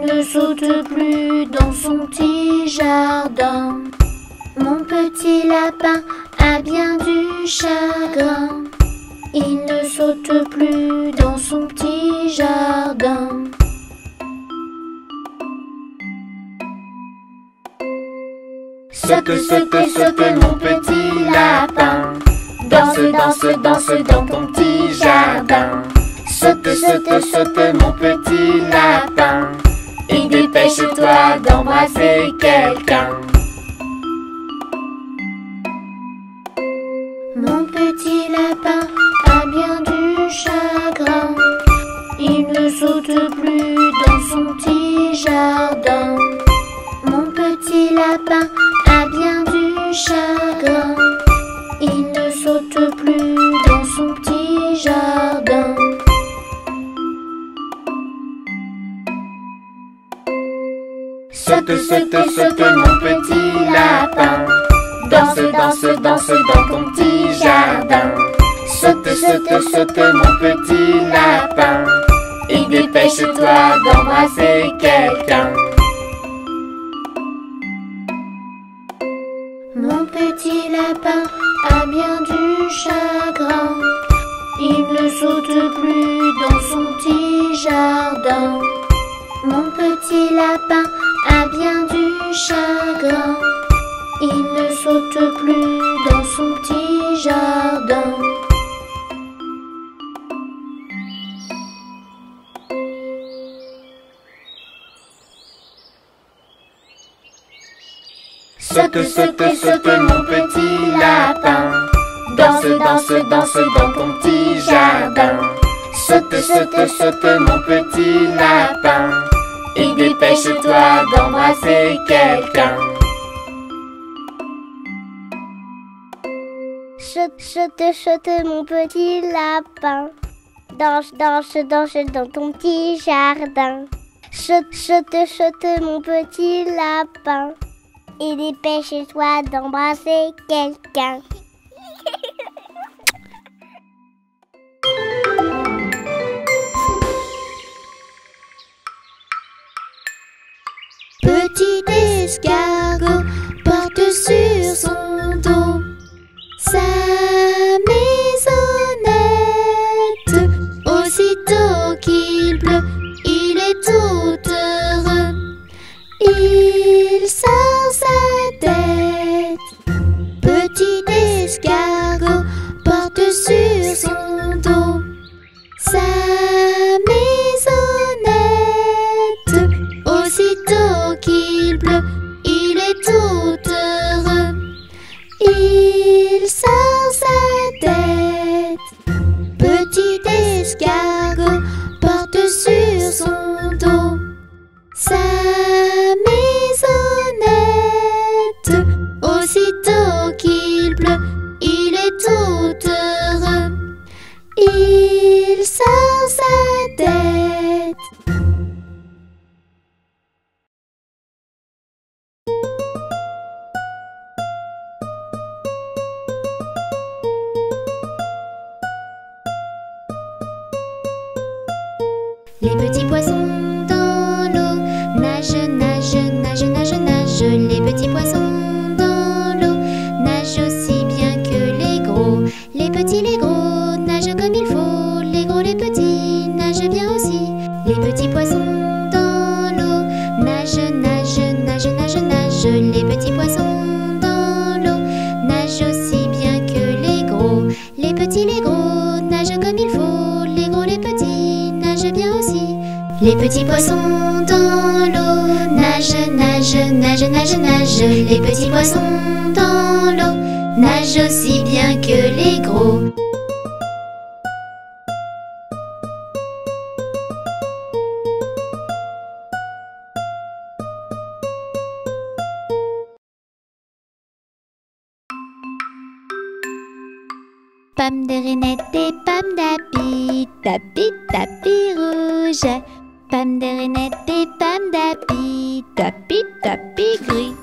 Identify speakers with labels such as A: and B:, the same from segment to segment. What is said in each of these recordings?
A: ne saute plus dans son petit jardin. Mon petit lapin a bien du chagrin. Il ne saute plus dans son petit jardin. Saute, saute, saute mon petit lapin. Danse, danse, danse dans ton petit jardin. Saute, saute, saute mon petit lapin. Et dépêche-toi d'embrasser quelqu'un. Mon petit lapin a bien du chagrin. Il ne saute plus dans son petit jardin. Mon petit lapin a bien du chagrin. Il ne saute plus dans son petit jardin. Saute, saute, saute mon petit lapin. Danse, danse, danse dans ton petit jardin. Saute, saute, saute mon petit lapin. Et dépêche-toi d'embrasser quelqu'un. Mon petit lapin a bien du chagrin. Il ne saute plus dans son petit jardin. Mon petit lapin a bien du chagrin. Il ne saute plus dans son petit jardin. Saute, saute, saute mon petit lapin. Danse, danse, danse dans ton petit jardin. Saute, saute, saute mon petit lapin. Et dépêche-toi d'embrasser quelqu'un.
B: Saute, saute, saute mon petit lapin. Danse, danse, danse dans ton petit jardin. Saute, saute, saute mon petit lapin. Et dépêche-toi d'embrasser quelqu'un.
A: Petit escargot porte sur son dos sa maisonnette. Aussitôt qu'il pleut, il est tout heureux. Il sort sa tête. Petit escargot porte sur son dos sa maisonnette. Aussitôt qu'il pleut, il est tout heureux. Il sort sa tête. Petit escargot porte sur son dos sa maisonnette. Aussitôt qu'il pleut, il est tout heureux. Il sort sa tête. Les petits poissons dans l'eau nagent, nagent, nagent, nagent, nagent. Les petits poissons dans l'eau nagent aussi bien que les gros. Les petits, les gros nagent comme il faut. Les gros, les petits nagent bien aussi. Les petits poissons dans l'eau nagent, nagent, nagent, nagent, nagent. Les petits poissons dans l'eau nagent aussi bien que les gros. Les petits, les gros nagent comme il faut. Les gros, les petits nagent bien aussi. Les petits poissons dans l'eau nagent, nagent, nagent, nagent, nagent. Les petits poissons dans l'eau nagent aussi bien que les gros. Pomme de reinette et pomme d'api, tapi, tapi rouge. Pomme de reinette et pomme d'api, tapi, tapi gris.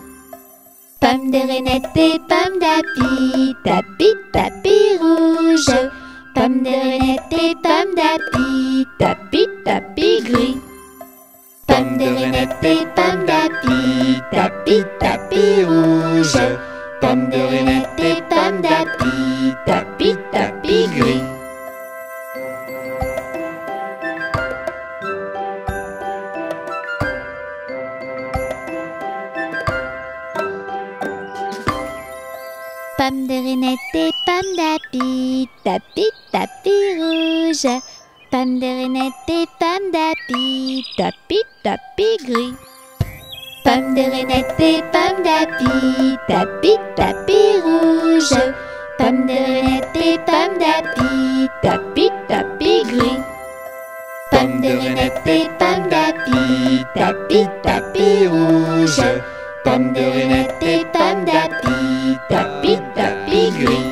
A: Pomme de reinette et pomme d'api, tapi, tapi rouge. Pomme de reinette et pomme d'api, tapi, tapi gris. Pomme Pommes de reinette et pommes d'api, tapi, tapi rouge. Pommes de reinette et pommes d'api, tapi, tapi gris. Pommes de reinette et pommes d'api, tapi, tapi rouge. Pommes de reinette et pommes d'api, tapi, tapi gris. Pommes de reinette et pommes d'api, tapi, tapi rouge. Pommes de reinette et pommes d'api, tapi, tapi gris. Pommes de reinette et pommes d'api, tapi, tapi rouge. Pommes de reinette et pommes d'api, tapi, tapi gris.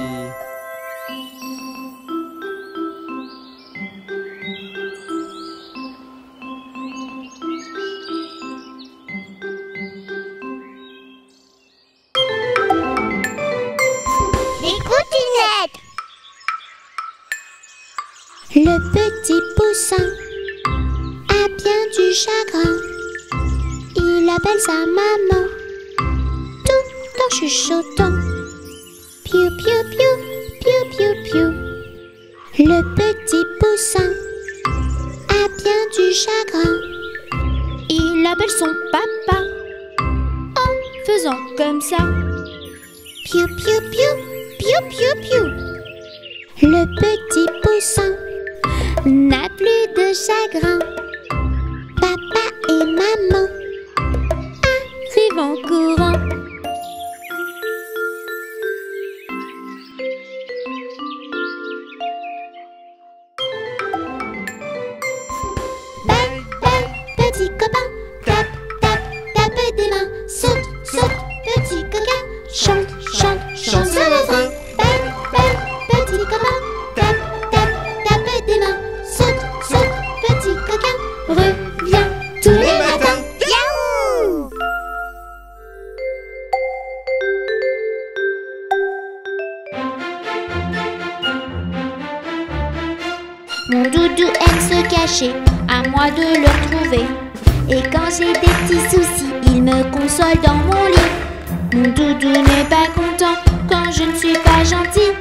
A: Le petit poussin a bien du chagrin. Il appelle sa maman tout en chuchotant. Piou, piou, piou, piou, piou, piou. Le petit poussin a bien du chagrin. Il appelle son papa en faisant comme ça. Piou, piou, piou, piou, piou, piou. Le petit poussin n'a plus de chagrin. Papa et maman arrivent en courant. Belle, belle, petit copain, tape, tape, tape des mains. Saute, saute, petit coquin, chante, chante, chante ce refrain. Belle, belle, petit copain, tape, tape, tape des mains. Saute, saute, petit coquin, reviens tous les matins. Yahoo! Mon doudou aime se cacher, à moi de le retrouver. Et quand j'ai des petits soucis, il me console dans mon lit. Mon doudou n'est pas content quand je ne suis pas gentille,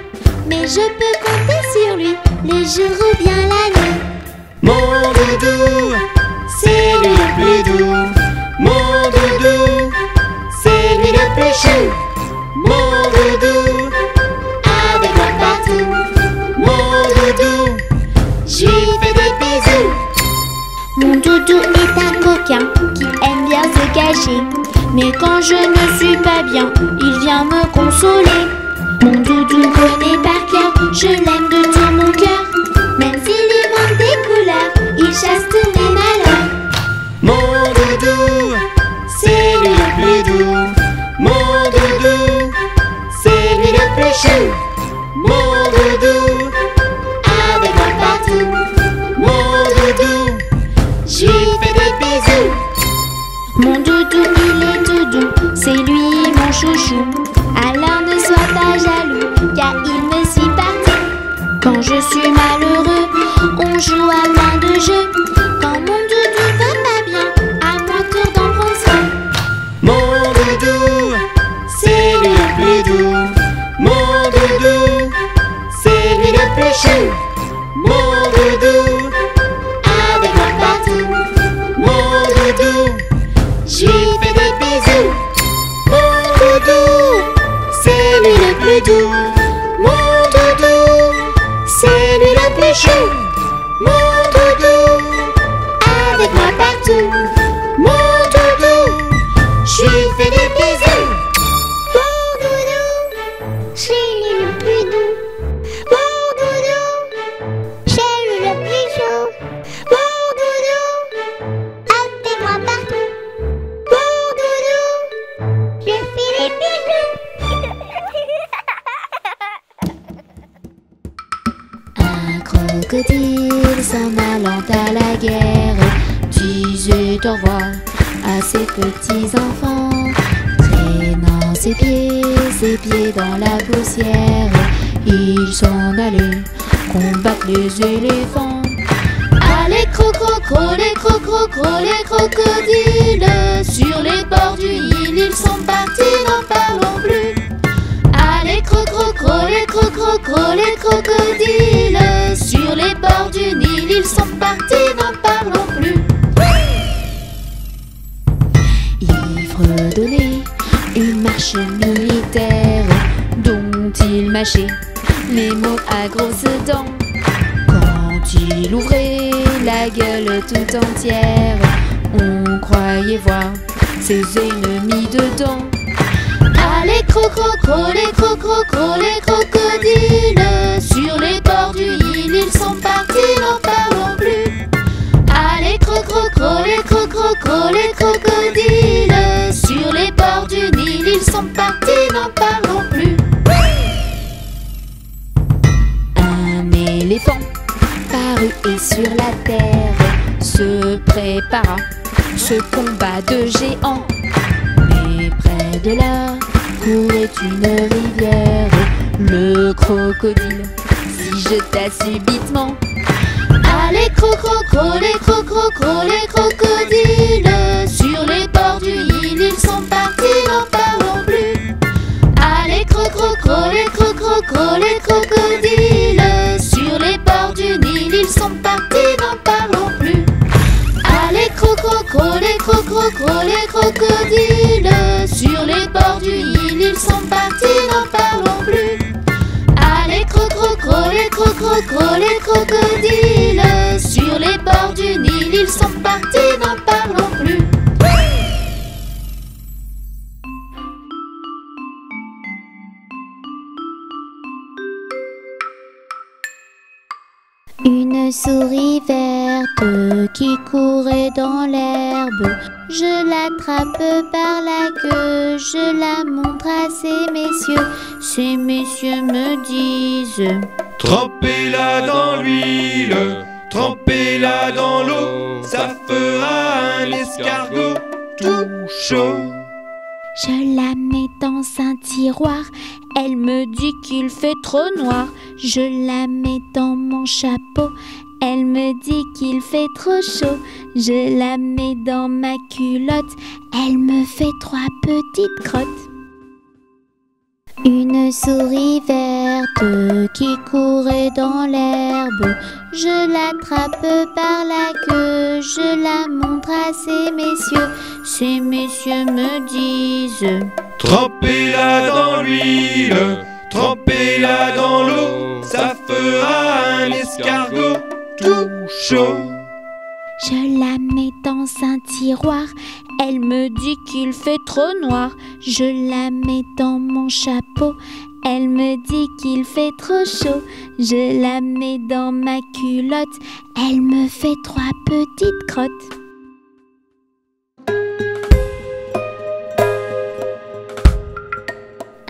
A: mais je peux compter sur lui, les jours ou bien la nuit.
C: Mon doudou, c'est lui le plus doux. Mon doudou, c'est lui le plus chou. Mon doudou, avec moi partout. Mon doudou, je lui fais des bisous.
A: Mon doudou est un coquin qui aime bien se cacher, mais quand je ne suis pas bien, il vient me consoler. Mon doudou connaît par cœur, je l'aime de tout mon cœur. Même s'il lui manque des couleurs, il chasse tous mes malheurs.
C: Mon doudou, c'est lui le plus doux. Mon doudou, c'est lui le plus chou. Mon doudou, avec moi partout. Mon doudou, je lui fais des bisous.
A: Mon doudou, il est tout doux, c'est lui mon chouchou. Alors ne sois pas jaloux, car il me suit partout. Quand je suis malheureux, on joue à plein de jeux. Quand mon doudou va pas bien, à mon tour d'en prendre soin.
C: Mon doudou, c'est lui le plus doux. Mon doudou, c'est lui le plus chou. Mon doudou, avec moi partout. Mon doudou, je lui fais des bisous. Mon doudou, c'est lui le plus doux. Mon doudou, c'est lui le plus chou. Mon doudou, avec moi partout. Mon doudou, je lui fais des bisous. Mon doudou, c'est lui le plus doux. Mon doudou, c'est lui le plus chaud. Mon doudou, avec moi partout. Mon doudou, je fais des bisous.
A: Un crocodile s'en allant à la guerre disait au revoir à ses petits enfants, traînant ses pieds dans la poussière. Il s'en allait combattre les éléphants. Allez, croc, croc, les crocodiles. Sur les bords du Nil, ils sont partis, n'en parlons plus. Allez, les crocodiles. Sur les bords du Nil, ils sont partis, n'en parlons plus. Ivre donné, une marche militaire dont il mâchait les mots à grosses dents. Quand il ouvrait la gueule tout entière, on croyait voir ses ennemis dedans. Allez, les crocodiles. Sur les bords du Nil, ils sont partis, n'en parlons plus. Allez, les crocodiles. Sur les bords du Nil, ils sont partis, n'en parlons plus. Un éléphant parut et sur la terre se prépara ce combat de géants. Mais près de là courait une rivière. Le crocodile s'y jeta subitement. Allez, les crocodiles. Sur les bords du Nil, ils sont partis, n'en parlons plus. Allez, les crocodiles. Sur les bords du Nil, ils sont partis, n'en parlons plus. Allez, les crocodiles. Sur les bords du Nil, ils sont partis, n'en parlons plus. Allez, les crocodiles. Sur les bords du Nil, ils sont partis, n'en parlons plus. Une souris verte qui courait dans l'herbe. Je l'attrape par la queue, je la montre à ces messieurs. Ces messieurs me disent:
C: trempez-la dans l'huile, trempez-la dans l'eau, ça fera un escargot tout chaud.
A: Je la mets dans un tiroir, elle me dit qu'il fait trop noir. Je la mets dans mon chapeau, elle me dit qu'il fait trop chaud. Je la mets dans ma culotte, elle me fait 3 petites crottes. Une souris verte qui courait dans l'herbe. Je l'attrape par la queue, je la montre à ces messieurs. Ces messieurs me disent:
C: trempez-la dans l'huile, trempez-la dans l'eau, ça fera un escargot tout chaud.
A: Je la mets dans un tiroir, elle me dit qu'il fait trop noir. Je la mets dans mon chapeau, elle me dit qu'il fait trop chaud. Je la mets dans ma culotte, elle me fait 3 petites crottes.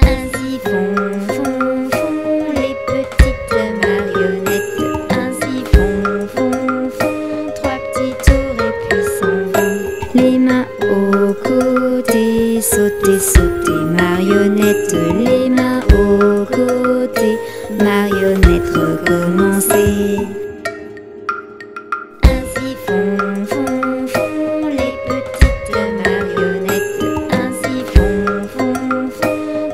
A: Ainsi font les petites marionnettes. Ainsi font 3 petits tours et puis s'en vont. Les mains aux côtés, sauter, sauter, marionnette. Les mains aux côtés, marionnette, recommencer. Ainsi font les petites marionnettes. Ainsi font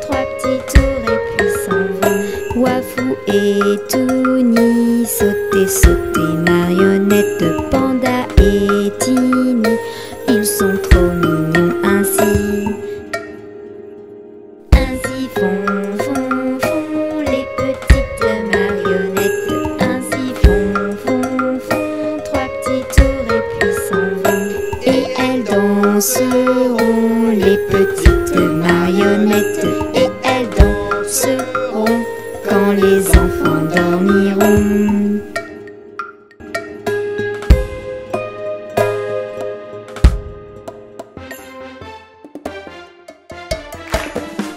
A: 3 petits tours et puis s'en vont. Wafou et Touni, sauter, sauter, marionnette. Panda et Tini, ils sont trop mignons ainsi. Ainsi font les petites marionnettes. Ainsi font 3 petits tours et puis s'en vont. Et elles danseront, les petites marionnettes. Et elles danseront quand les enfants dormiront.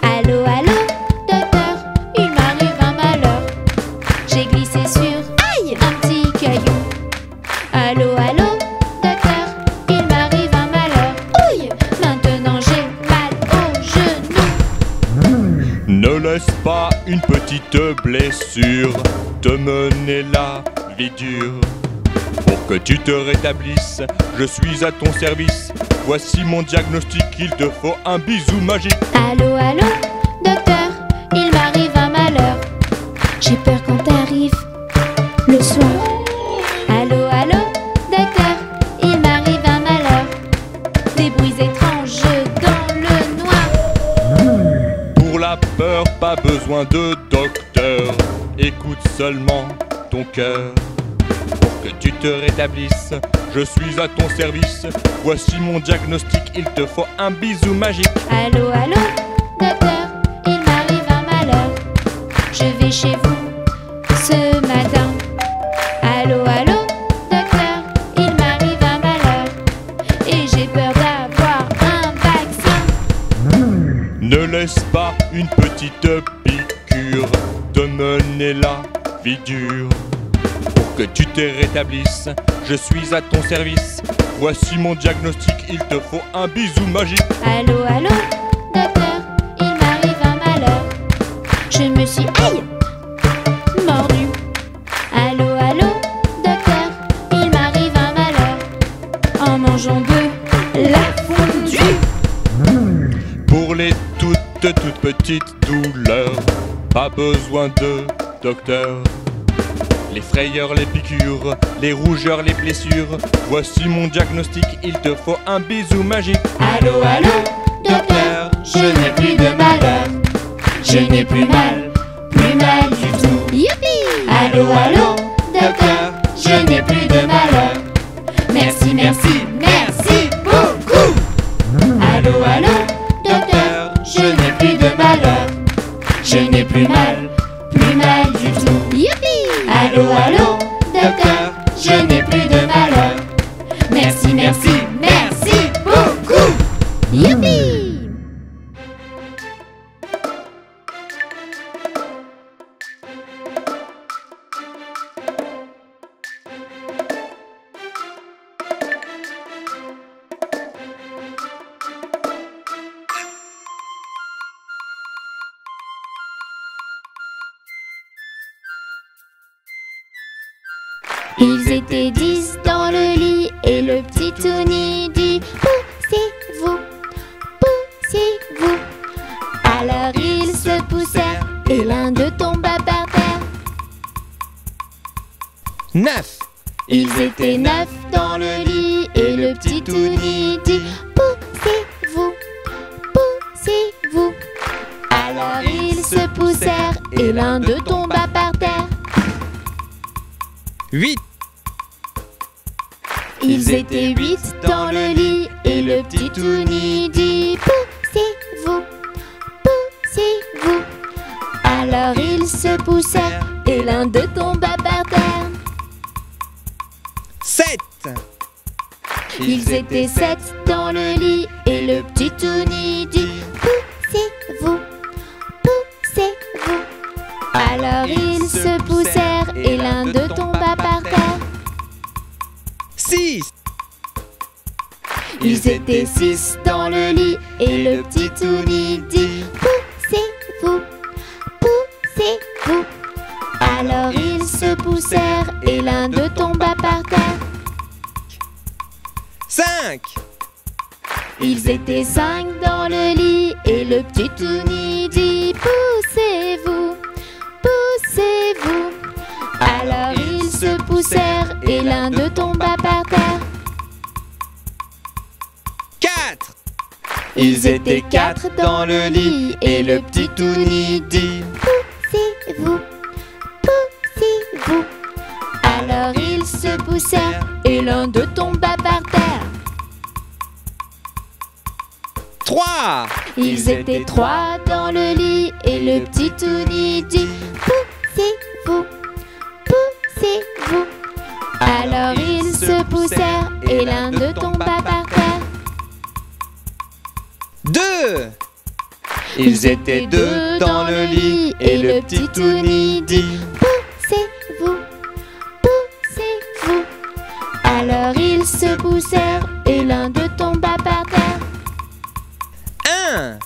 A: Allô, allô, docteur, il m'arrive un malheur. J'ai glissé sur un petit caillou. Allô, allô, docteur, il m'arrive un malheur. Ouille, maintenant j'ai mal au genou.
D: Ne laisse pas une petite blessure te mener la vie dure. Pour que tu te rétablisses, je suis à ton service. Voici mon diagnostic, il te faut un bisou magique.
A: Allô, allô, docteur, il m'arrive un malheur. J'ai peur quand t'arrives le soir. Allô, allô, docteur, il m'arrive un malheur. Des bruits étranges dans le noir.
D: Pour la peur, pas besoin de docteur. Écoute seulement ton cœur. Pour que tu te rétablisses, je suis à ton service. Voici mon diagnostic, il te faut un bisou magique.
A: Allô, allô, docteur, il m'arrive un malheur. Je vais chez vous ce matin. Allô, allô, docteur, il m'arrive un malheur. Et j'ai peur d'avoir un vaccin.
D: Ne laisse pas une petite piqûre te mener la vie dure. Pour que tu te rétablisses, je suis à ton service. Voici mon diagnostic, il te faut un bisou magique.
A: Allô, allô, docteur, il m'arrive un malheur. Je me suis, aïe, mordu. Allô, allô, docteur, il m'arrive un malheur. En mangeant de la fondue.
D: Pour les toutes petites douleurs, pas besoin de docteur. Les frayeurs, les piqûres, les rougeurs, les blessures. Voici mon diagnostic, il te faut un bisou magique.
A: Allô, allô, docteur, je n'ai plus de malheur. Je n'ai plus mal du tout. Youpi! Allô, allô, docteur, je n'ai plus de malheur. Merci, merci, merci beaucoup. Allô, allô, docteur, je n'ai plus de malheur. Je n'ai plus mal du tout. Youpi! Allô, allô, docteur, je n'ai plus de malheur. Merci, merci, merci beaucoup. Youpi! Ils étaient 10 dans le lit et le petit Tony dit poussez-vous, poussez-vous. Alors ils se poussèrent et l'un d'eux tomba par terre.
C: 9.
A: Ils étaient 9 dans le lit et le petit Tony dit poussez-vous, poussez-vous. Alors ils se poussèrent et l'un d'eux tomba par terre.
C: 8.
A: Ils étaient 8 dans le lit et le petit Tony dit poussez-vous, poussez-vous. Alors ils se poussèrent et l'un d'eux tomba par terre.
C: 7.
A: Ils étaient 7 dans le lit et le petit Tony dit poussez-vous, poussez-vous. Alors ils se poussèrent et l'un d'eux tomba par terre.
C: 6.
A: Ils étaient 6 dans le lit et le petit Tony dit poussez-vous, poussez-vous. Alors ils se poussèrent et l'un d'eux tomba par terre.
C: 5.
A: Ils étaient 5 dans le lit et le petit Tony dit poussez-vous, poussez-vous. Alors ils se poussèrent et l'un d'eux tomba par terre.
C: 4.
A: Ils étaient 4 dans le lit et le petit Tony dit poussez-vous, poussez-vous. Alors ils se poussèrent et l'un d'eux tomba par terre.
C: 3.
A: Ils étaient 3 dans le lit et le petit Tony dit poussez-vous, poussez-vous. Alors ils se poussèrent et l'un d'eux tomba par terre.
C: 2.
A: Ils étaient 2 dans le lit et le petit Tony dit poussez-vous, poussez-vous. Alors ils se poussèrent et l'un d'eux tomba par terre.
C: 1.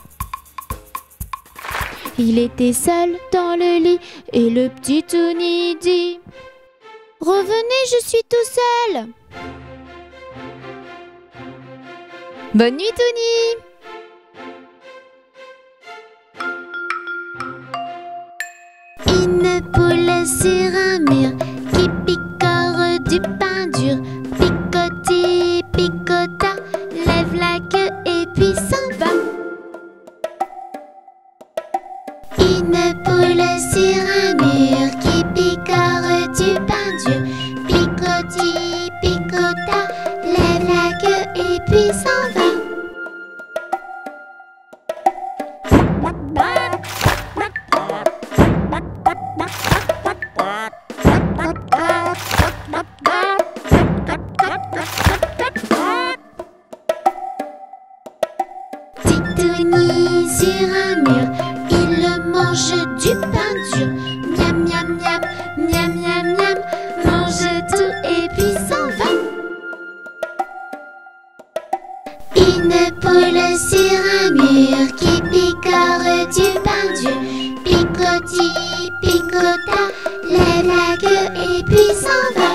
A: Il était seul dans le lit et le petit Tony dit Revenez, je suis tout seul. Bonne nuit, Tony. Une poule sur un mur qui picore du pain dur. Picoti, picota, lève la queue et puis s'en va. Une poule sur un mur qui picore du pain dur. Picoti, picota, lève la queue et puis s'en va. Titouni sur un mur, il mange du pain dur. Miam, miam, miam, miam, miam, miam, mange tout et puis s'en va. Une poule sur un mur qui picore du pain dur. Picoti, picota, lève la queue et puis s'en va.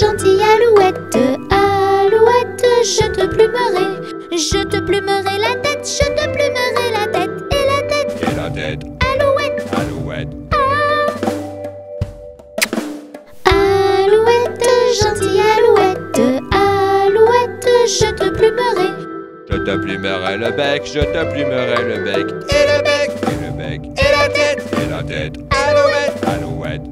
A: Gentille alouette, alouette, je te plumerai. Je te plumerai la tête, je te plumerai la tête. Et la tête,
D: Et la tête,
A: alouette,
D: alouette.
A: Alouette, gentille alouette, alouette, je te plumerai.
D: Je te plumerai le bec, je te plumerai le bec. Et le bec, et le bec. Et la tête, et la tête. Alouette, alouette.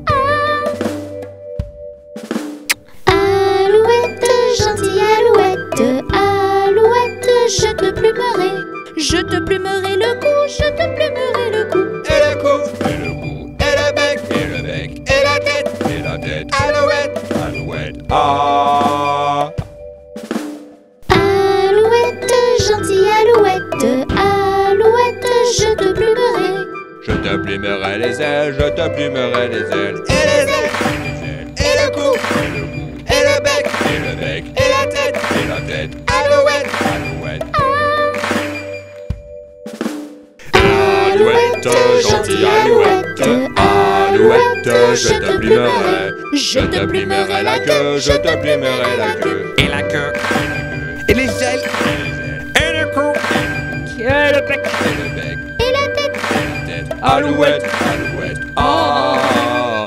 A: Alouette, gentille alouette, alouette, je te plumerai. Je te plumerai le cou, je te plumerai le cou.
D: Et le cou, et le cou. Et le bec, et le bec. Et la tête, et la tête. Alouette, alouette. Ah.
A: Alouette, gentille alouette, alouette, je te plumerai.
D: Je te plumerai les ailes, je te plumerai les ailes. Et les ailes, et les ailes. Et le cou, et le cou. Et le bec, et le bec. Et la tête, et la tête. Alouette, alouette. Alouette, gentille alouette. Alouette, je te plumerai. Je te plumerai la queue, je te plumerai la queue. Et la queue, et les ailes, et le cou, et le bec, et le bec.
A: Et la tête,
D: Alouette, alouette, ah.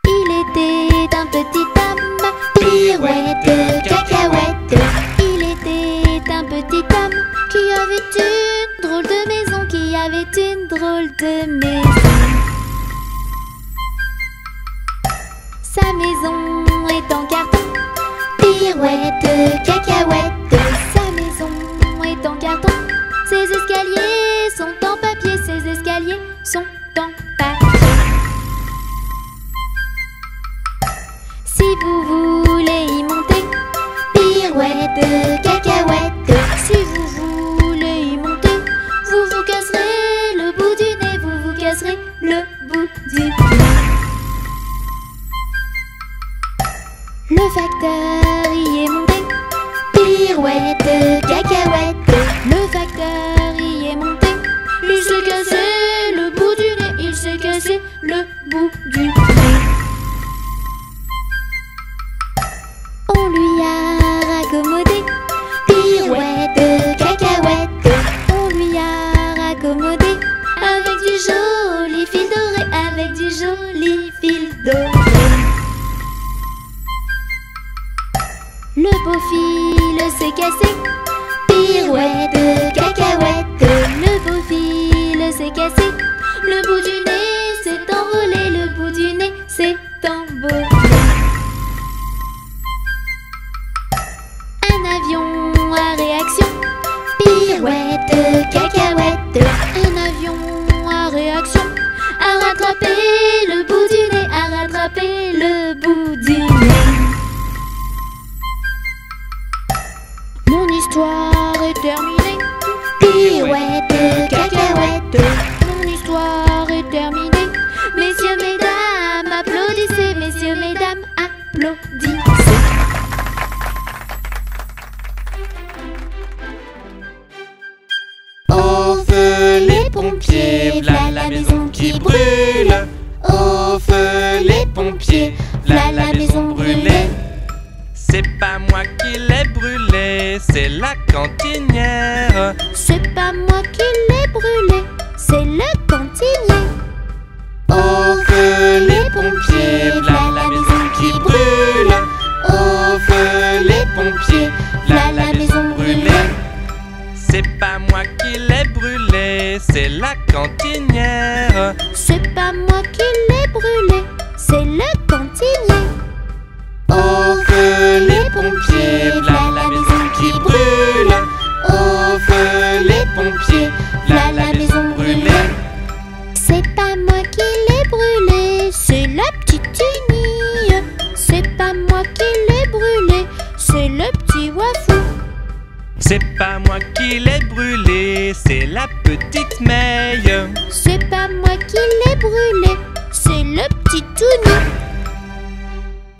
A: il était un petit homme, pirouette, cacahuète. Il était un petit homme qui avait une drôle de maison, qui avait une drôle de maison. Sa maison est en carton, pirouette, cacahuète. Sa maison est en carton, ses escaliers sont en papier, ses escaliers sont en papier. Si vous voulez y monter, pirouette, cacahuète. Si vous voulez y monter, vous vous casserez le bout du nez, vous vous casserez le bout du nez. Le facteur y est monté, pirouette, cacahuète. Le facteur y est monté, il s'est cassé le bout du nez, il s'est cassé le bout du nez. On lui a raccommodé, pirouette, cacahuète. On lui a raccommodé avec du joli fil doré, avec du joli fil doré. Le beau fil s'est cassé, pirouette, cacahuète. Le beau fil s'est cassé, le bout du nez s'est envolé, le bout du nez s'est envolé. Un avion à réaction, pirouette, cacahuète. Un avion à réaction a rattrapé attraper le bout du nez. Mon histoire est terminée. Pirouette, cacahuète. Mon histoire est terminée. Messieurs, mesdames, applaudissez. Messieurs, mesdames, applaudissez.
C: Au feu les pompiers, v'là la maison qui brûle. Au feu les pompiers, v'là la maison brûlée.
D: C'est pas moi qui l'ai brûlé, c'est la cantinière.
A: C'est pas moi qui l'ai brûlé, c'est le cantinier.
C: Au feu les pompiers, v'là la maison qui brûle. Au feu les pompiers, v'là la maison brûlée.
D: C'est pas moi qui l'ai brûlé, c'est la cantinière.
A: C'est pas moi qui l'ai brûlé, c'est le cantinier.
C: Au feu les pompiers, v'là la maison qui brûle. Au feu les pompiers, v'là la maison brûlée.
A: C'est pas moi qui l'ai brûlé, c'est la petite Tunie. C'est pas moi qui l'ai brûlé, c'est le petit Wafou.
D: C'est pas moi qui l'ai brûlé, c'est la petite Meille.
A: C'est pas moi qui l'ai brûlé, c'est le petit Tounou.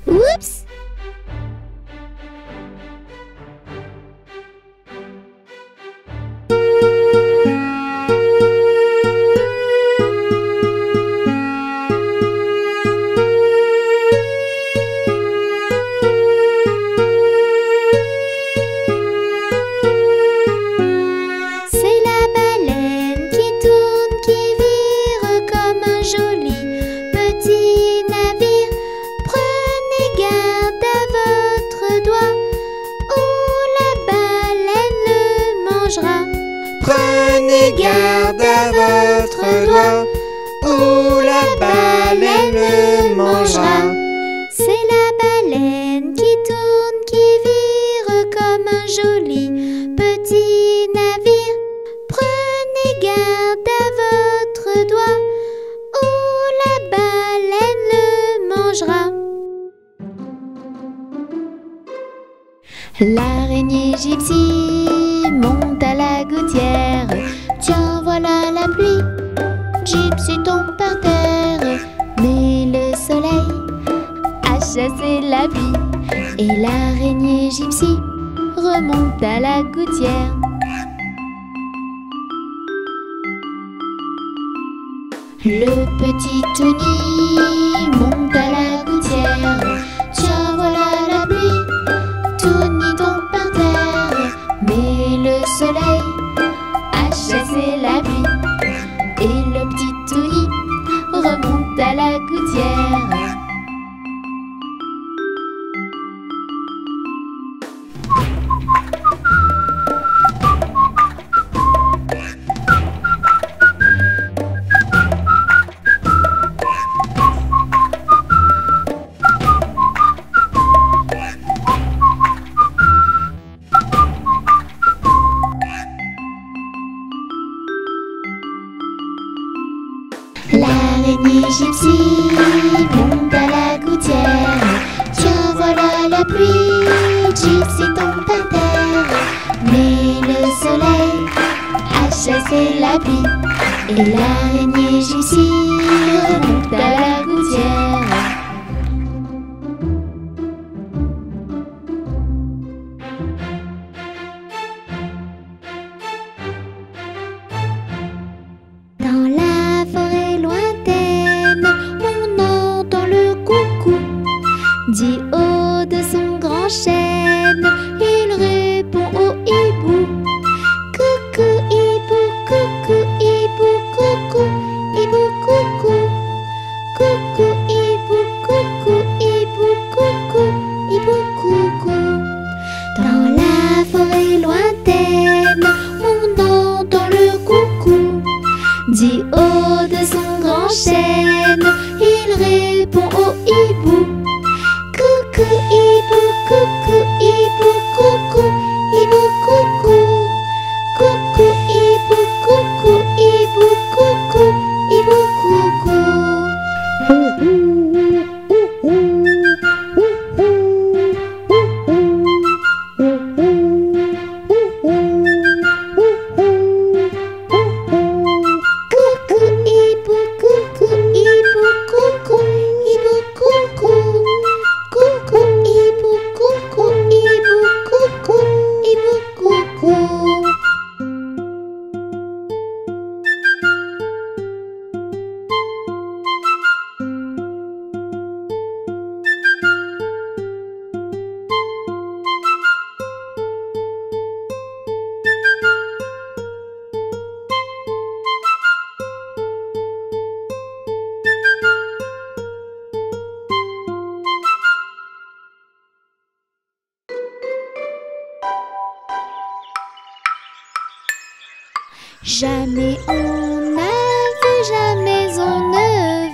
A: Oups!
C: Prenez garde à votre doigt, ou la baleine le mangera.
A: C'est la baleine qui tourne, qui vire comme un joli petit navire. Prenez garde à votre doigt, ou la baleine le mangera. L'araignée gypsy monte à la gouttière. Tiens, voilà la pluie. Gypsy tombe par terre. Mais le soleil a chassé la pluie. Et l'araignée gypsy remonte à la gouttière. Le petit Tony monte à la gouttière. Tiens, voilà la pluie. Tony tombe par terre, mais le soleil a chassé la pluie. Et le petit Tony remonte à la gouttière. L'araignée gypsy monte à la gouttière. Tiens, voilà la pluie. Gypsy tombe par terre, mais le soleil a chassé la pluie. Et l'araignée gypsy remonte à la gouttière. Dans la forêt lointaine, on entend le coucou. Du haut de son grand chêne, il répond au hibou. Coucou hibou, coucou hibou, coucou hibou, coucou. Jamais on n'a vu, jamais on ne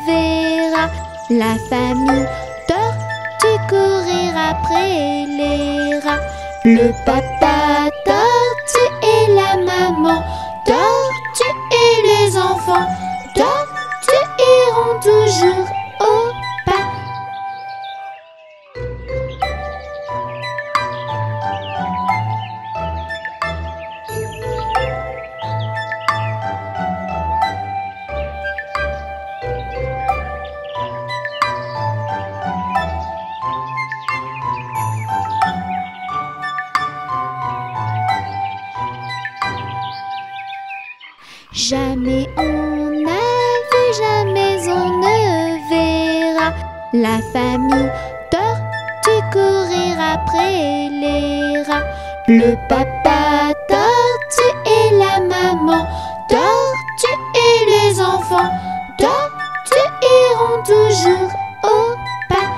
A: verra la famille tortue courir après les rats. Le papa tortue et la maman tortue et les enfants tortues iront toujours au pas. Jamais on n'a vu, jamais on ne verra la famille tortue courir après les rats. Le papa tortue et la maman tortue et les enfants tortues iront toujours au pas.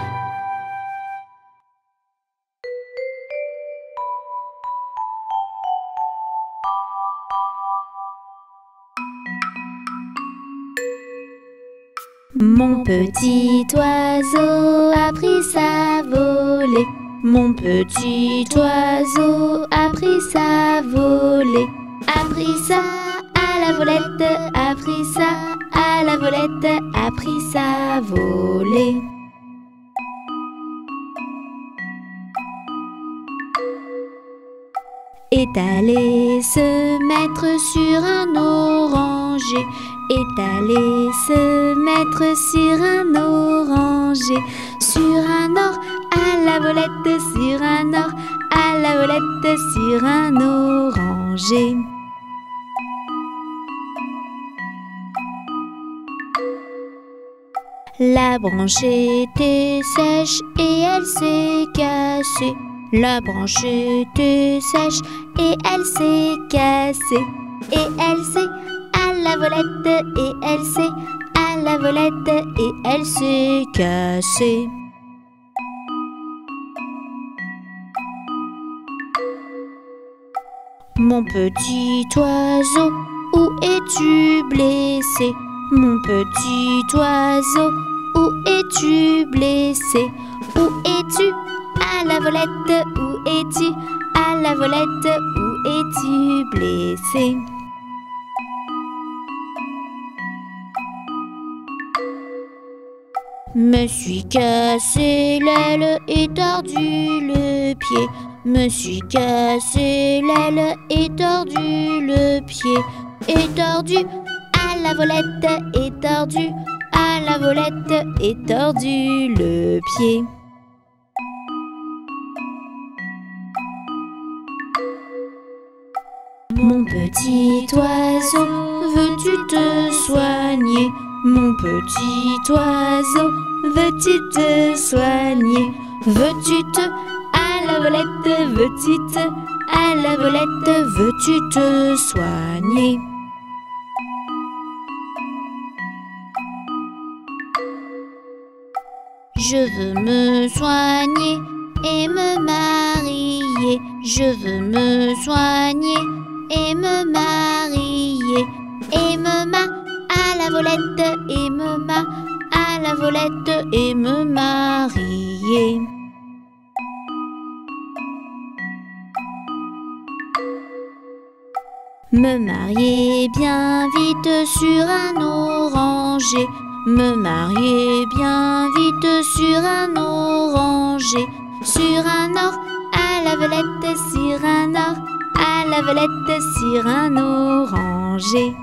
A: Mon petit oiseau a pris sa volée. Mon petit oiseau a pris sa volée. A pris ça à la volette, a pris ça à la volette, a pris sa volée. Est allé se mettre sur un oranger. Est allé se mettre sur un oranger. Sur un or à la volette, sur un or à la volette, sur un oranger. La branche était sèche et elle s'est cassée. La branche était sèche et elle s'est cassée. Et elle s'est à la volette, et elle s'est à la volette, et elle s'est cassée. Mon petit oiseau, où es-tu blessé? Mon petit oiseau, où es-tu blessé? Où es-tu? À la volette, où es-tu? À la volette, où es-tu blessé? Me suis cassé l'aile et tordu le pied. Me suis cassé l'aile et tordu le pied. Et tordu à la volette, et tordu à la volette, et tordu le pied. Mon petit oiseau, veux-tu te soigner? Mon petit oiseau, veux-tu te soigner? Veux-tu te à la volette, veux-tu te à la volette, veux-tu te soigner? Je veux me soigner et me marier. Je veux me soigner et me marier. Et me à la volette, et me à la volette, et me marier. Me marier bien vite sur un oranger. Me marier bien vite sur un oranger. Sur un or à la volette, sur un or à la volette, sur un oranger.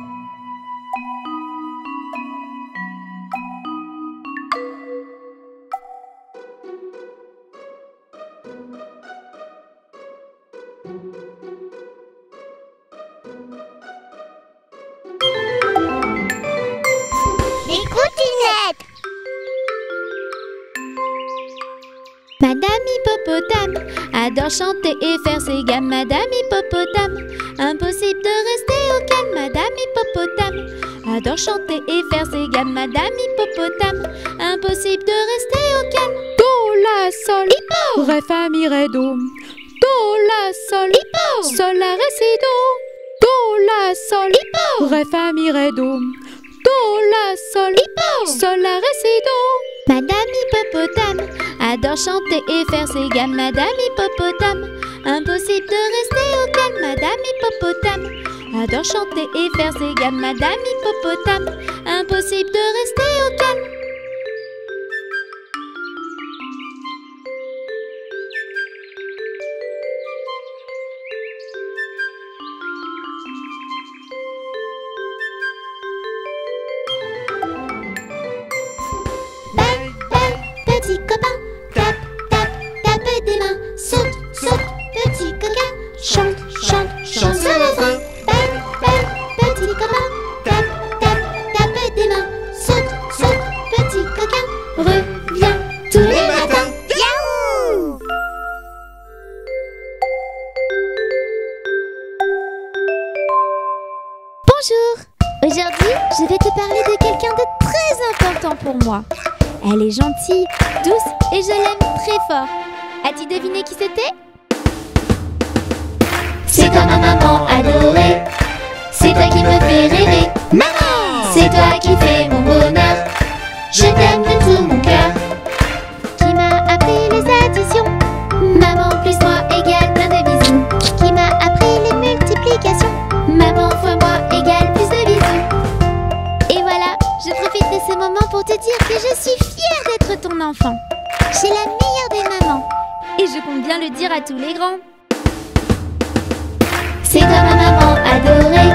A: Madame Hippopotame adore chanter et faire ses gammes. Madame Hippopotame, impossible de rester au calme. Madame Hippopotame adore chanter et faire ses gammes. Madame Hippopotame, impossible de rester au calme.
E: Do, la, sol,
A: Hippo.
E: ré, fa, mi, ré, do. Do, la, sol,
A: Hippo.
E: sol, la, ré, si, do. Do, la, sol. Ré, fa, mi, ré, do. Do, la, sol. Sol, la, ré, si, do.
A: Madame Hippopotame adore chanter et faire ses gammes. Madame Hippopotame, impossible de rester au calme. Madame Hippopotame adore chanter et faire ses gammes. Madame Hippopotame, impossible de rester au calme.
B: Petit copain, tape, tape, tape des mains. Saute, saute, petit coquin. Chante, chante, chante sur le frein. Belle, belle, petit copain, tape, tape, tape des mains. Saute, saute, petit coquin. Reviens tous les matins. Yaouh!
A: Bonjour! Aujourd'hui, je vais te parler de quelqu'un de très important pour moi. Elle est gentille, douce et je l'aime très fort. As-tu deviné qui c'était?
B: C'est toi ma maman adorée. C'est toi qui me fais rêver. Maman! C'est toi qui fais mon bonheur. Je t'aime de tout mon cœur.
A: Qui m'a appris les additions. Maman plus moi égale plein de bisous.
B: Qui m'a appris les multiplications.
A: Maman fois moi égale plus de bisous. Et voilà, je profite de ce moment pour te dire que je suis fière d'être ton enfant. J'ai la meilleure des mamans. Et je compte bien le dire à tous les grands.
B: C'est toi ma maman adorée.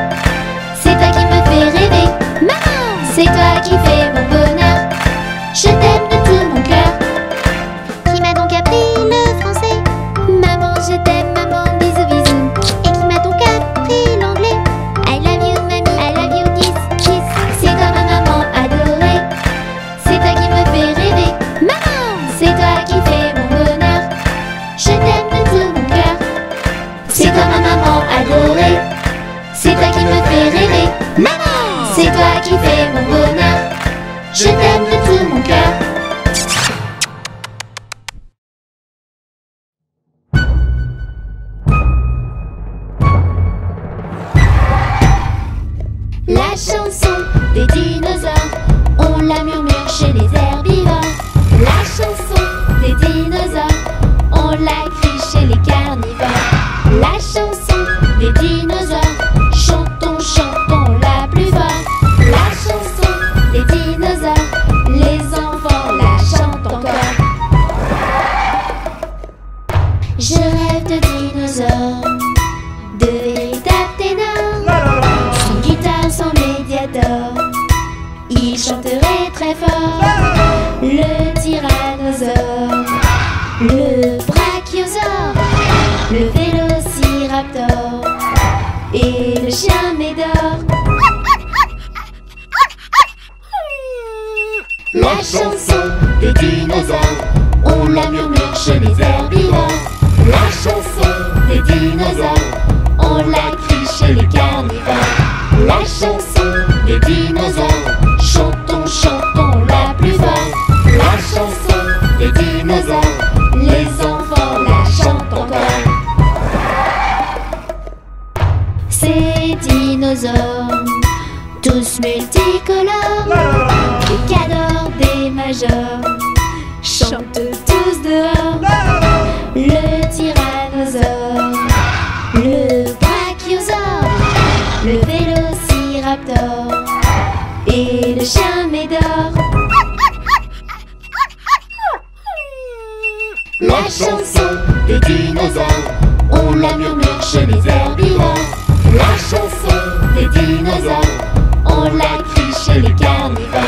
B: C'est toi qui me fais rêver.
A: Maman!
B: C'est toi qui fais mon bonheur. Je t'aime de tout mon cœur. Qui m'a donc appris le français.
A: Maman, je t'aime, maman, bisous, bisous.
B: Et qui m'a donc appris l'anglais.
A: I love you, mamie, I love you, kiss, kiss.
B: C'est toi ma maman adorée. C'est toi qui me fais rêver.
A: Maman!
B: C'est toi qui fais mon bonheur. Je t'aime de tout mon cœur. C'est toi ma maman adorée. C'est toi qui me fais rêver.
A: Maman!
B: C'est toi qui fais mon bonheur. Je t'aime de tout mon cœur.
A: La chanson des dinosaures, on la murmure chez les herbivores. La chanson des dinosaures, on la crie chez les carnivores. La chanson des dinosaures, chantons, chantons la plus fort. La chanson des dinosaures, les enfants la chantent encore. Je rêve de dinosaures, de véritables ténors, sans guitare, sans médiator. Il chanterait très fort. Le tyrannosaure, le brachiosaure, le vélociraptor et le chien médor. La chanson des dinosaures, on la murmure chez les herbivores. La chanson des dinosaures, on la crie chez les carnivores. La chanson des dinosaures, chantons, chantons la plus fort. La chanson des dinosaures, les enfants la chantent encore. Ces dinosaures, tous multicolores, des cadors, des majors, chantent tous dehors. Le tyrannosaure, le brachiosaure, le vélociraptor et le chien médor. La chanson des dinosaures, on la murmure chez les herbivores. La chanson des dinosaures, on la crie chez les carnivores.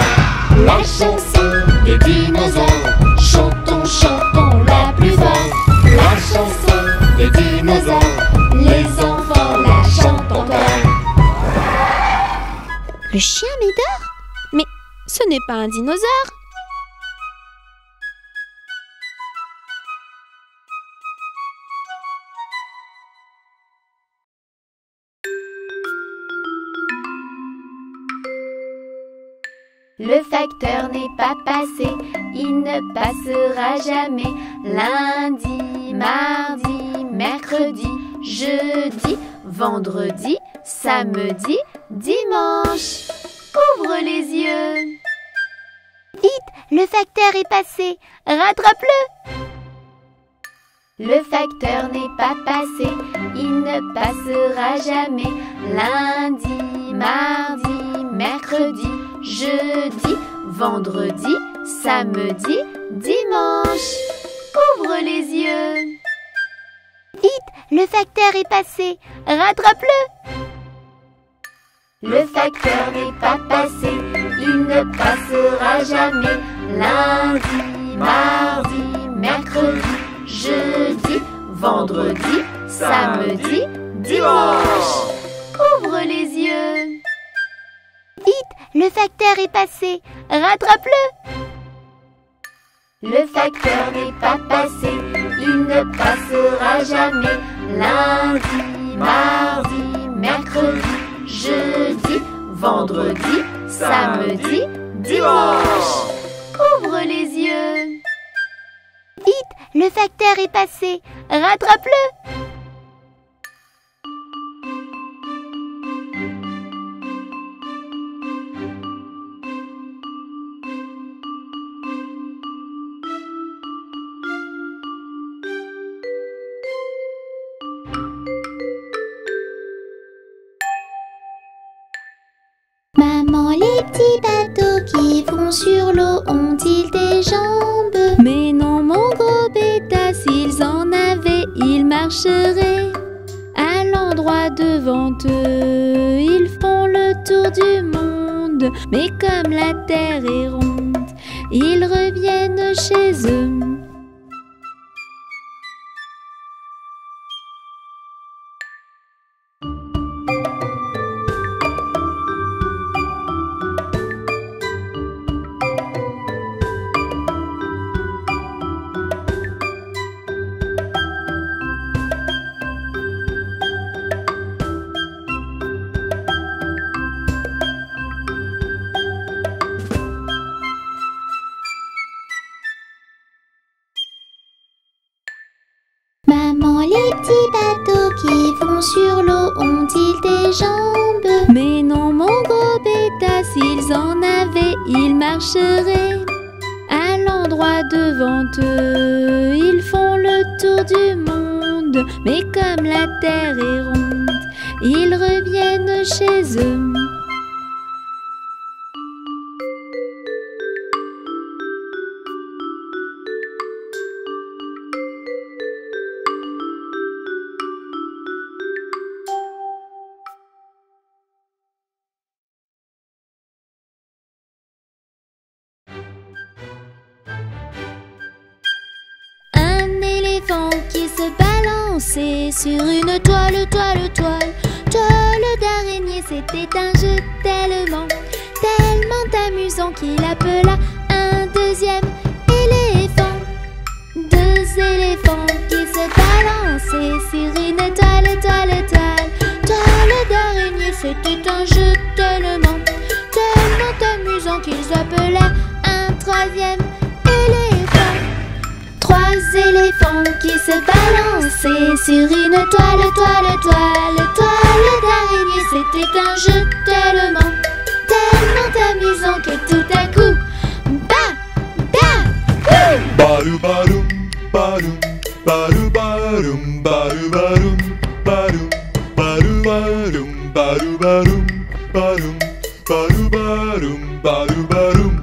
A: La chanson des dinosaures, chantons, chantons la plus fort. La chanson des dinosaures, les enfants la chantent encore. Le chien médor? Mais ce n'est pas un dinosaure. Le facteur n'est pas passé, il ne passera jamais. Lundi, mardi, mercredi, jeudi, vendredi, samedi, dimanche. Ouvre les yeux.
B: Vite, le facteur est passé. Rattrape-le.
A: Le facteur n'est pas passé, il ne passera jamais. Lundi, mardi, mercredi, jeudi, vendredi, samedi, dimanche. Ouvre les yeux.
B: Vite, le facteur est passé. Rattrape-le.
A: Le facteur n'est pas passé, il ne passera jamais. Lundi, mardi, mercredi, jeudi, vendredi, samedi, dimanche. Ouvre les yeux.
B: Vite, le facteur est passé. Rattrape-le.
A: Le facteur n'est pas passé, il ne passera jamais. Lundi, mardi, mercredi, jeudi, vendredi, samedi, dimanche. Ouvre les yeux.
B: Vite, le facteur est passé. Rattrape-le.
A: Maman, les petits bateaux qui vont sur l'eau ont-ils des jambes?
E: Mais non, mon gros bêta, s'ils en avaient, ils marcheraient. À l'endroit devant eux, ils font le tour du monde. Mais comme la terre est ronde, ils reviennent chez eux.
A: Maman, les petits bateaux qui vont sur l'eau ont-ils des jambes?
E: Mais non, mon gros bêta, s'ils en avaient, ils marcheraient. À l'endroit devant eux, ils font le tour du monde. Mais comme la terre est ronde, ils reviennent chez eux.
A: Qui se balançait sur une toile, toile d'araignée. C'était un jeu tellement amusant qu'il appela un deuxième éléphant. Deux éléphants qui se balançaient sur une toile d'araignée. C'était un jeu tellement amusant qu'ils appelèrent un troisième éléphant. Trois éléphants qui se balançaient sur une toile d'araignée. C'était un jeu tellement amusant que tout à coup,
D: Baru barum, barum, baru barum, baru barum, barum, baru barum, baru barum, barum, baru barum, baru barum,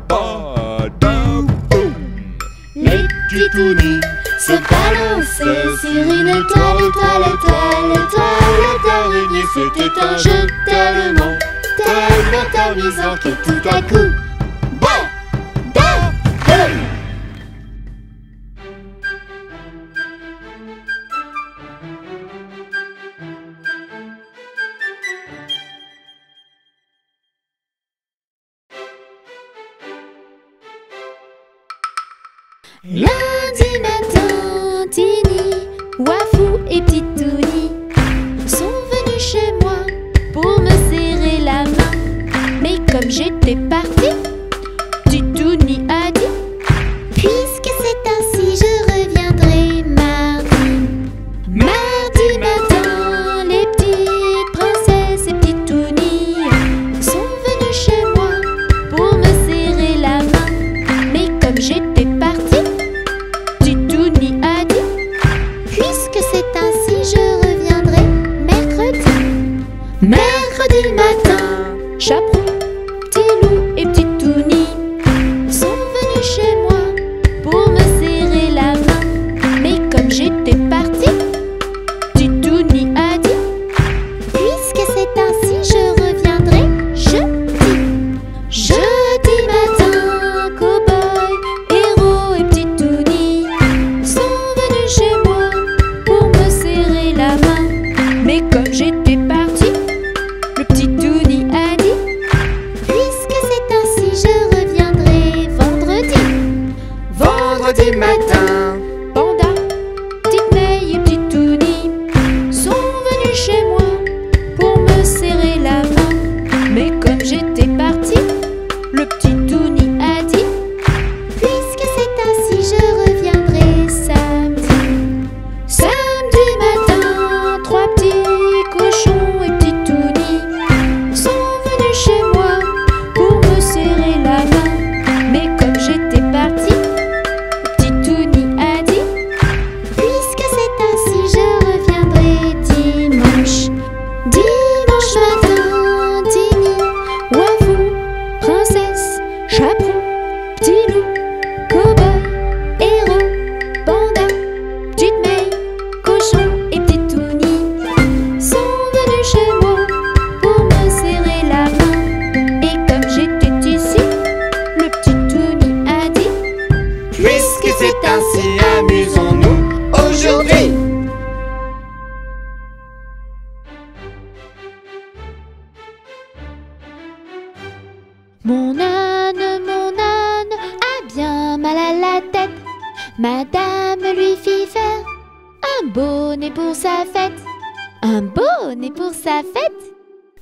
D: badaboum.
A: Les titounis se balançaient sur une toile d'araignée. C'était un jeu tellement amusant que tout à coup, badaboum.
E: Lundi matin, Tini, Wafou et Petite Touni sont venus chez moi pour me serrer la main. Mais comme j'étais partie, Petite Touni a dit:
A: Puisque c'est ainsi, je reviendrai mardi.
E: Mardi matin, les petites princesses Mais comme j'étais partie, le petit Touni a dit:
A: puisque c'est ainsi, je reviendrai vendredi.
C: Vendredi matin,
E: Panda, petite May et petit Touni sont venus chez moi pour me serrer la main. Mais comme j'étais partie, le petit Touni a dit:
A: Puisque c'est ainsi, je reviendrai samedi.
E: samedi matin, 3 petits cochons et petit Touni sont venus chez moi pour me serrer la main. Mais comme j'étais partie, le petit Touni a dit:
A: Puisque c'est ainsi, je reviendrai dimanche. Dimanche matin, Tini,
E: Wavou, princesse, chaperon, petit loup, cow-boy, héros, panda, petite May, cochon et petit Touni sont venus chez moi pour me serrer la main. Et comme j'étais ici, le petit Touni a dit:
C: puisque c'est ainsi, amusons-nous aujourd'hui.
E: Mon âne a bien mal à la tête. Madame lui fit faire un bonnet pour sa fête. Un bonnet pour sa fête.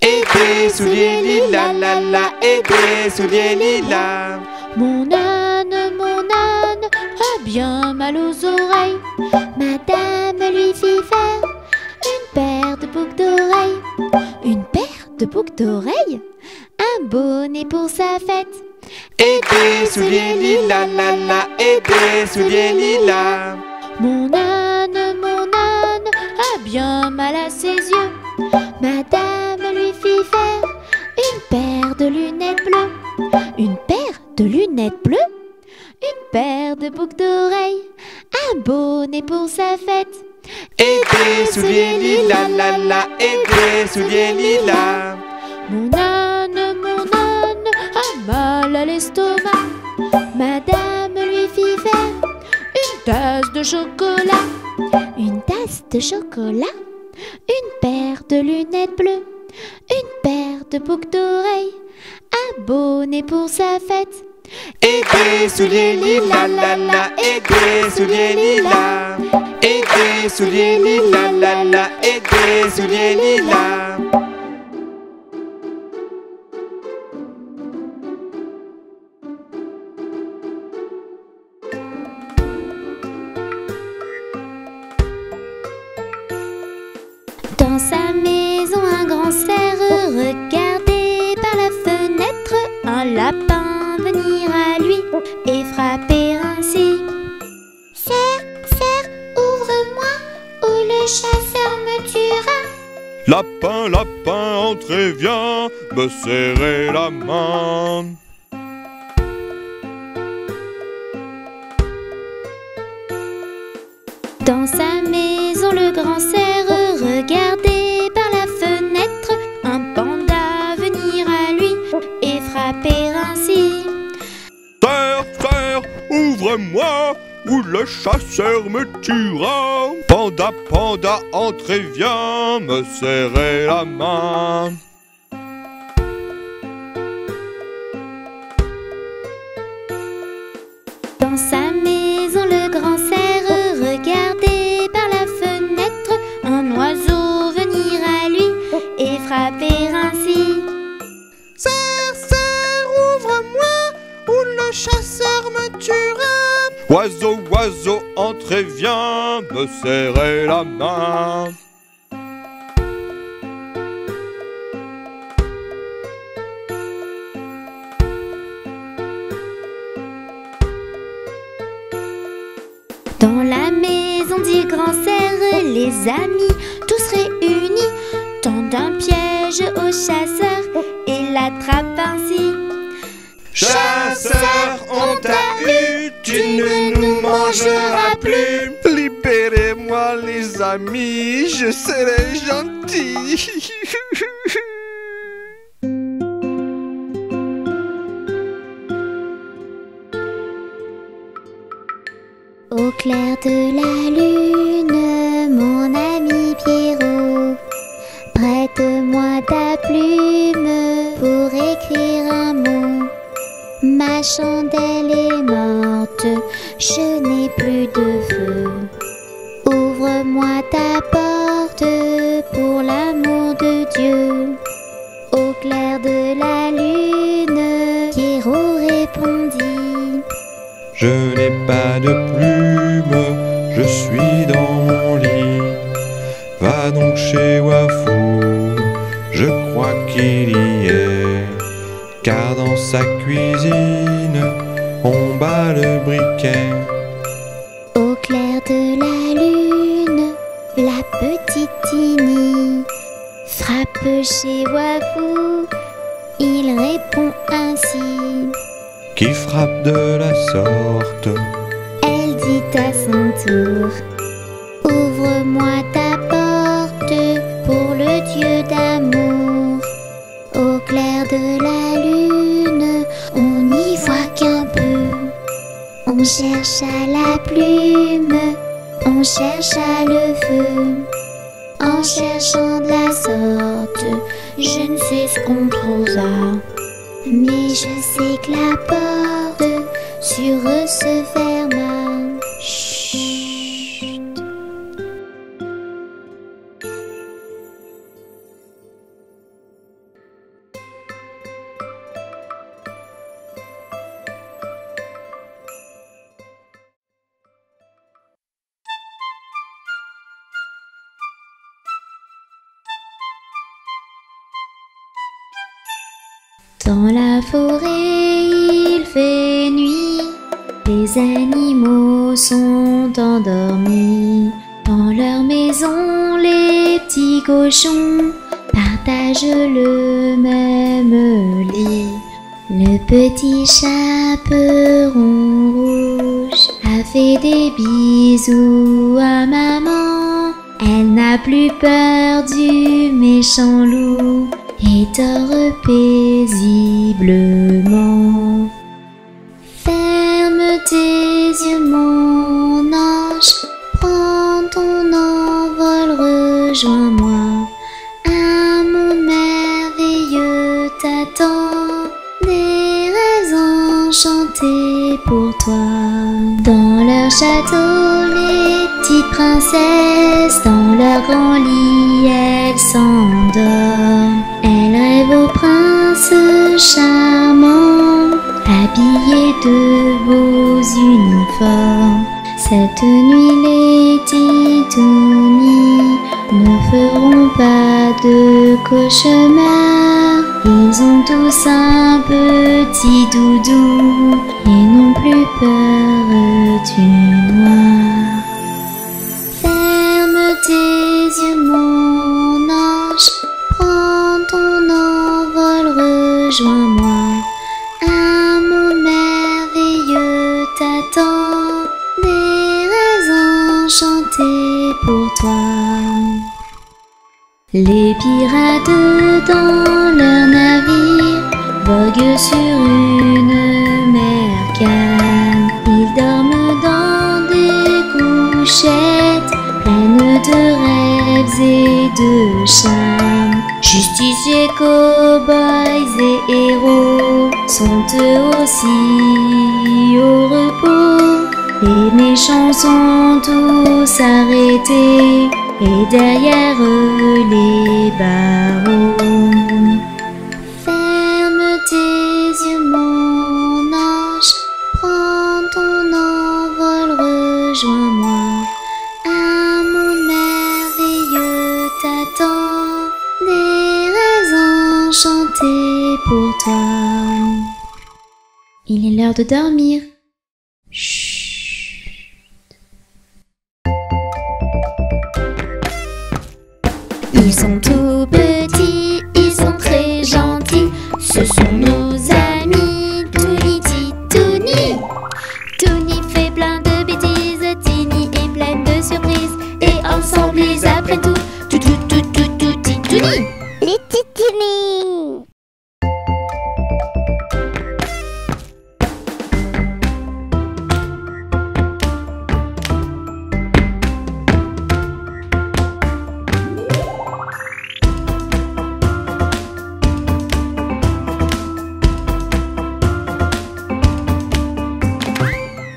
C: Et des souliers lilas, la la, et des souliers lilas.
E: Mon âne a bien mal aux oreilles. Madame lui fit faire une paire de boucles d'oreilles. Une paire de boucles d'oreilles. Un bonnet pour sa fête.
C: Et des souliers lilas, la la, et des souliers lilas.
E: Mon âne a bien mal à ses yeux. Madame lui fit faire une paire de lunettes bleues. Une paire de lunettes bleues. Une paire de boucles d'oreilles. Un bonnet pour sa fête.
C: Et des souliers lilas, la la, et des souliers lilas.
E: Mon âne a mal à l'estomac. Madame lui fit faire une tasse de chocolat. Une tasse de chocolat. Une paire de lunettes bleues. Une paire de boucles d'oreilles. Un bonnet pour sa fête.
C: Et des souliers lilas, la la, et des souliers lilas. Et des souliers lilas, la la, et des souliers lilas.
A: dans sa maison, un grand cerf regardait par la fenêtre un lapin venir à lui et frapper ainsi. Cerf, cerf, ouvre-moi, ou le chasseur me tuera.
D: Lapin, lapin, entrez, viens me serrer la main.
A: Dans sa maison, le grand cerf regardait par la fenêtre un panda venir à lui et frapper ainsi.
D: Cerf, cerf, ouvre-moi, ou le chasseur me tuera. Panda, panda, entrez, viens me serrer la main.
A: Dans sa maison, le grand cerf regardait par la fenêtre un oiseau venir à lui et frapper ainsi.
C: Cerf, cerf, ouvre-moi, ou le chasseur me tuera.
D: Oiseau, oiseau, entrez, viens me serrer la main.
A: Dans la maison du grand cerf, les amis, tous réunis, tendent un piège au chasseur et l'attrapent ainsi.
C: Chasseur, on t'a eu, tu ne nous mangeras plus.
F: Libérez-moi les amis, je serai gentil.
A: Au clair de la lune, mon ami Pierrot Ma chandelle est morte, je n'ai plus de feu. Ouvre-moi ta porte pour l'amour de Dieu. Au clair de la lune, Pierrot répondit:
D: Je n'ai pas de plume, je suis dans mon lit. Va donc chez Wafou, je crois qu'il y est. Car dans sa cuisine, on bat le briquet.
A: Au clair de la lune, la petite Tini frappe chez Wafou. Il répond ainsi:
D: Qui frappe de la sorte?
A: Elle dit à son tour: Ouvre-moi ta porte pour le Dieu d'amour. Au clair de la lune, on n'y voit qu'un peu. On cherche à la plume, on cherche à le feu. En cherchant de la sorte, je ne sais ce qu'on trouvera. Mais je sais que la porte sur eux se ferma. Chut. Dans la forêt il fait nuit, les animaux sont endormis. Dans leur maison les petits cochons partagent le même lit. Le petit chaperon rouge a fait des bisous à maman. Elle n'a plus peur du méchant loup et dort paisiblement. Ferme tes yeux mon ange, prends ton envol, rejoins-moi. Un monde merveilleux t'attend, des rêves enchantés pour toi. Dans leur château, les petites princesses, dans leur grand lit, elles s'endorment. Elles rêvent au prince charmant, habillés de beaux uniformes. Cette nuit, les titounis ne feront pas de cauchemar. Ils ont tous un petit doudou et n'ont plus peur du noir. Ferme tes yeux mon ange, prends ton envol, rejoins-moi. Un monde merveilleux t'attend, des rêves enchantés pour toi. Les pirates dans leur navire voguent sur une mer calme. Ils dorment dans des couchettes pleines de rêves et de charmes. Justiciers, cow-boys et héros sont eux aussi au repos. Les méchants sont tous arrêtés et derrière eux les barreaux. Ferme tes yeux mon ange, prends ton envol, rejoins-moi. Un monde merveilleux t'attend, des rêves enchantés pour toi. Il est l'heure de dormir. Chut. Ils sont tout petits.